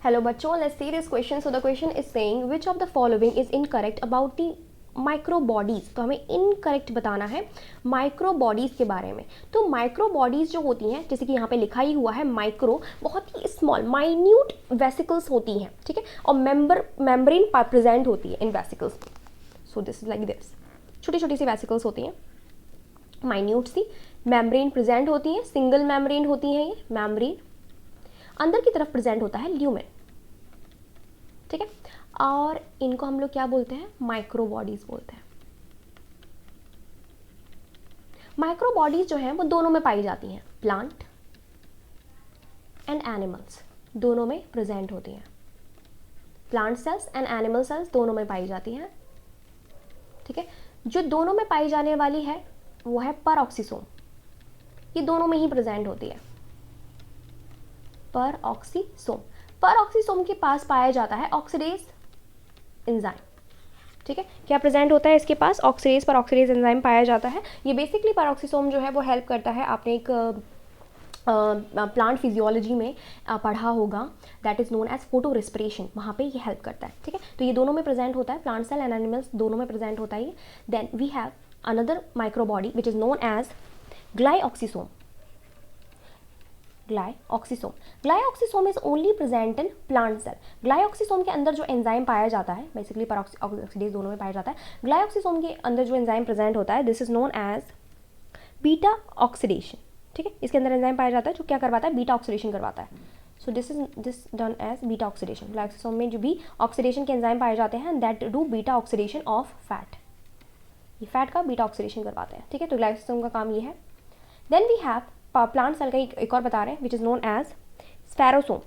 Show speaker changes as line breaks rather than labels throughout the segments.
Hello बच्चों, let's see this question. So the question is saying which of the following is incorrect about the micro bodies. तो हमें incorrect बताना है micro bodies के बारे में. तो माइक्रो बॉडीज़ जो होती हैं, जैसे कि यहाँ पे लिखा ही हुआ है माइक्रो, बहुत ही स्मॉल माइन्यूट वेसिकल्स होती हैं, ठीक है, और मेम्ब्रेन प्रेजेंट होती है in vesicles. So this is like this, छोटी छोटी सी वेसिकल्स होती हैं, माइन्यूट सी, मेम्ब्रेन प्रेजेंट होती हैं, सिंगल मेम्ब्रेन होती हैं. ये मेम्ब्रेन अंदर की तरफ प्रेजेंट होता है ल्यूमेन, ठीक है, और इनको हम लोग क्या बोलते हैं, माइक्रो बॉडीज बोलते हैं. माइक्रो बॉडीज जो हैं वो दोनों में पाई जाती हैं, प्लांट एंड एनिमल्स दोनों में प्रेजेंट होती हैं. Plant cells and animal cells दोनों में पाई जाती हैं, ठीक है. जो दोनों में पाई जाने वाली है वो है परऑक्सीसोम. ये दोनों में ही प्रेजेंट होती है, परऑक्सीसोम. परऑक्सीसोम के पास पाया जाता है ऑक्सीडेज एंजाइम, ठीक है. क्या प्रेजेंट होता है इसके पास, ऑक्सीडेज पर ऑक्सीडेज एंजाइम पाया जाता है. ये बेसिकली परऑक्सीसोम जो है वो हेल्प करता है. आपने एक प्लांट फिजियोलॉजी में पढ़ा होगा, that is known as photorespiration, वहाँ पे ये हेल्प करता है, ठीक है. तो ये दोनों में प्रेजेंट होता है, प्लांट सेल एंड एनिमल्स दोनों में प्रेजेंट होता है. Then we have another micro body which is known as glyoxysome. Glyoxysome. Glyoxysome is only present in plant cell. Glyoxysome के अंदर जो एंजाइम पाया जाता है, बेसिकली परऑक्सीडेज दोनों में पाया जाता है. ग्लाइऑक्सीसोम के अंदर जो एंजाइम प्रेजेंट होता है, this is known as beta oxidation, ठीक है. इसके अंदर एंजाइम पाया जाता है जो क्या करवाता है, बीटा ऑक्सीडेशन करवाता है. So this done as beta oxidation. Glyoxysome में जो भी ऑक्सीडेशन के एंजाइम पाए जाते हैं that do beta oxidation of fat. ये फैट का बीटा ऑक्सीडेशन करवाते हैं, ठीक है. तो ग्लाइऑक्सीसोम का काम ये है. Then we have plant cell का एक और बता रहे हैं which is known as spherosome.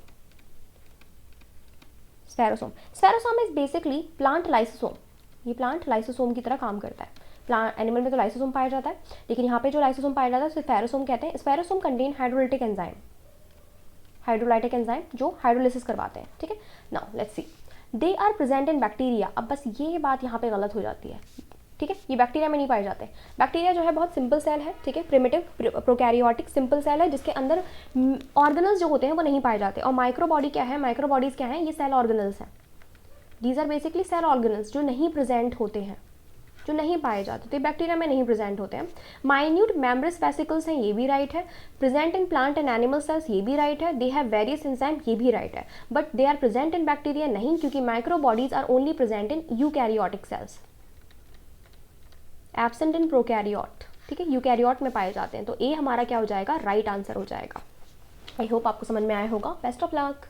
Spherosome. Spherosome is basically plant lysosome. ये प्लांट लाइसोसोम की तरह काम करता है. प्लांट एनिमल में तो लाइसोसोम पाया जाता है, लेकिन यहाँ पे जो लाइसोसोम पाया जाता है उसे स्फेरोसोम कहते हैं. Spherosome contain hydrolytic enzyme, hydrolytic enzyme जो हाइड्रोलिसिस करवाते हैं, ठीक है. Now let's see, they are present in bacteria. अब बस ये बात यहाँ पे गलत हो जाती है, ठीक है. ये बैक्टीरिया में नहीं पाए जाते. बैक्टीरिया जो है बहुत सिंपल सेल है, ठीक है, प्रिमिटिव प्रोकैरियोटिक सिंपल सेल है, जिसके अंदर ऑर्गेनल्स जो होते हैं वो नहीं पाए जाते. और माइक्रो बॉडी क्या है, माइक्रो बॉडीज क्या है, ये सेल ऑर्गेनल्स हैं. These are basically cell organelles जो नहीं प्रेजेंट होते हैं, जो नहीं पाए जाते, तो बैक्टीरिया में नहीं प्रेजेंट होते हैं. माइन्यूट मेम्ब्रेस वेसिकल्स हैं, ये भी राइट है. Present in plant and animal cells, ये भी राइट है. दे हैव वेरियस एंजाइम, ये भी राइट है. But they are present in bacteria नहीं, क्योंकि micro bodies are only present in eukaryotic cells, absent in prokaryote, ठीक है. यूकैरियोट में पाए जाते हैं. तो ए हमारा क्या हो जाएगा, राइट आंसर हो जाएगा. आई होप आपको समझ में आया होगा. Best of luck.